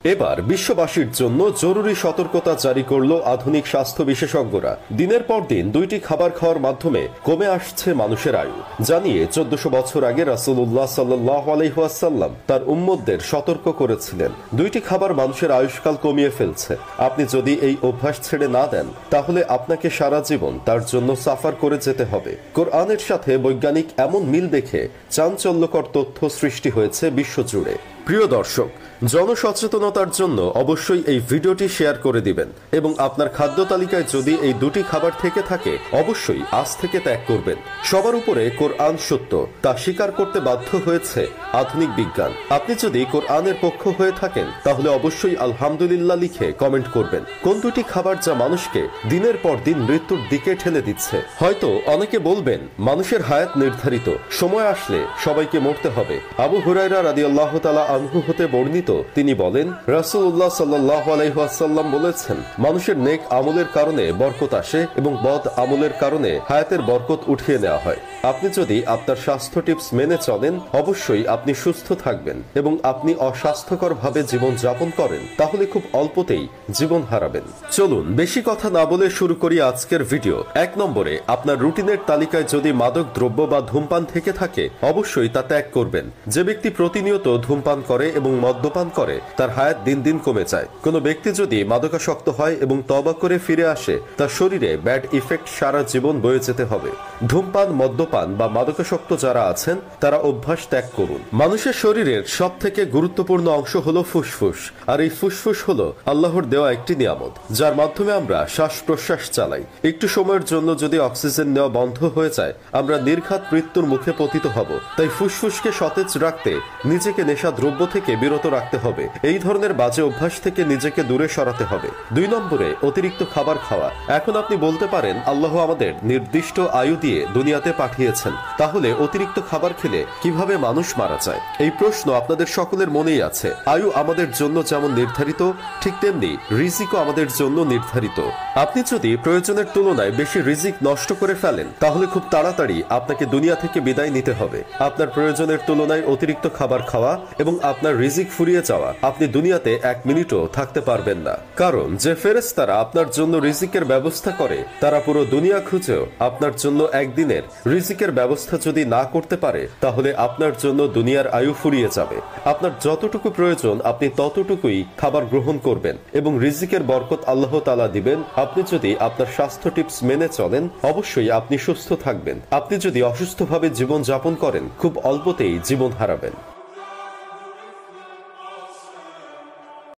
এবার বিশ্ববাসীর জন্য জরুরি সতর্কতা জারি করল আধুনিক স্বাস্থ্য বিশেষজ্ঞরা। দিনের পর দিন দুইটি খাবার খাওয়ার মাধ্যমে কমে আসছে মানুষের আয়ু জানিয়ে 1400 বছর আগে রাসূলুল্লাহ সাল্লাল্লাহু আলাইহি ওয়াসাল্লাম তার উম্মতদের সতর্ক করেছিলেন দুইটি খাবার মানুষের আয়ুষ্কাল কমিয়ে ফেলছে। আপনি যদি এই অভ্যাস ছেড়ে না দেন তাহলে আপনাকে সারা জীবন তার জন্য সাফার করে যেতে হবে। কোরআনের সাথে বৈজ্ঞানিক এমন মিল দেখে চাঞ্চল্যকর তথ্য সৃষ্টি হয়েছে বিশ্বজুড়ে। প্রিয় দর্শক, জনসচেতনতার জন্য অবশ্যই এই ভিডিওটি শেয়ার করে দিবেন এবং আপনার খাদ্য তালিকায় যদি এই দুটি খাবার থেকে থাকে অবশ্যই আজ থেকে ত্যাগ করবেন। সবার উপরে কোরআন সত্য তা স্বীকার করতে বাধ্য হয়েছে আধুনিক বিজ্ঞান। আপনি যদি কোরআনের পক্ষ হয়ে থাকেন তাহলে অবশ্যই আলহামদুলিল্লাহ লিখে কমেন্ট করবেন। কোন দুটি খাবার যা মানুষকে দিনের পর দিন মৃত্যুর দিকে ঠেলে দিচ্ছে? হয়তো অনেকে বলবেন মানুষের হায়াত নির্ধারিত, সময় আসলে সবাইকে মরতে হবে। আবু হুরায়রা রাদিয়াল্লাহু তাআলা আনহু হতে বর্ণিত, তিনি বলেন রাসূলুল্লাহ সাল্লাল্লাহু আলাইহি ওয়াসাল্লাম বলেছেন, মানুষের নেক আমলের কারণে বরকত আসে এবং বদ আমলের কারণে হায়াতের বরকত উঠিয়ে নেওয়া হয়। আপনি যদি আপনার স্বাস্থ্য টিপস মেনে চলেন অবশ্যই আপনি সুস্থ থাকবেন এবং আপনি অস্বাস্থ্যকর ভাবে জীবন যাপন করেন তাহলে খুব অল্পতেই জীবন হারাবেন। চলুন বেশি কথা না বলে শুরু করি আজকের ভিডিও। 1 নম্বরে, আপনার রুটিনের তালিকায় যদি মাদক দ্রব্য বা ধূমপান থেকে থাকে অবশ্যই তা ত্যাগ করবেন। যে ব্যক্তি প্রতিনিয়ত ধূমপান করে এবং মদ্যপান করে তার হায়াত দিন দিন কমে যায়। কোনো ব্যক্তি যদি মাদকাসক্ত হয় এবং তওবা করে ফিরে আসে তার শরীরে ব্যাড ইফেক্ট সারা জীবন বয়ে যেতে হবে। ধূমপান, মদ্যপান বা মাদকাসক্ত যারা আছেন তারা অভ্যাস ত্যাগ করুন। মানুষের শরীরের সব থেকে গুরুত্বপূর্ণ অংশ হলো ফুসফুস, আর এই ফুসফুস হলো আল্লাহর দেওয়া একটি নিয়ামত যার মাধ্যমে আমরা শ্বাস প্রশ্বাস চালাই। একটু সময়ের জন্য যদি অক্সিজেন নেওয়া বন্ধ হয়ে যায় আমরা নির্ঘাত মৃত্যুর মুখে পতিত হব। তাই ফুসফুসকে সতেজ রাখতে নিজেকে নেশা দ্রব্য থেকে বিরত রাখতে হবে। এই ধরনের বাজে অভ্যাস থেকে নিজেকে দূরে সরাতে হবে। 2 নম্বরে, অতিরিক্ত খাবার খাওয়া। এখন আপনি বলতে পারেন আল্লাহ আমাদের নির্দিষ্ট আয়ু দিয়ে দুনিয়াতে পাঠিয়েছেন, তাহলে অতিরিক্ত খাবার খেলে কিভাবে মানুষ মারা যায়? এই প্রশ্ন আপনাদের সকলের মনেই আছে। আয়ু আমাদের জন্য যেমন নির্ধারিত ঠিক তেমনি রিজিকও আমাদের জন্য নির্ধারিত। আপনি যদি প্রয়োজনের তুলনায় বেশি রিজিক নষ্ট করে ফেলেন তাহলে খুব তাড়াতাড়ি আপনাকে দুনিয়া থেকে বিদায় নিতে হবে। আপনার প্রয়োজনের তুলনায় অতিরিক্ত খাবার খাওয়া এবং আপনার রিজিক ফুরিয়ে যাওয়া, আপনি দুনিয়াতে 1 মিনিটও থাকতে পারবেন না। কারণ যে ফেরেশতারা আপনার জন্য রিজিকের ব্যবস্থা করে তারা পুরো দুনিয়া খুঁজেও আপনার জন্য একদিনের রিজিকের ব্যবস্থা যদি না করতে পারে তাহলে আপনার জন্য দুনিয়ার আয়ু ফুরিয়ে যাবে। আপনার যতটুকু প্রয়োজন আপনি ততটুকুই খাবার গ্রহণ করবেন এবং রিজিকের বরকত আল্লাহ তাআলা দিবেন। আপনি যদি আপনার স্বাস্থ্য টিপস মেনে চলেন অবশ্যই আপনি সুস্থ থাকবেন। আপনি যদি অসুস্থভাবে জীবন যাপন করেন খুব অল্পতেই জীবন হারাবেন।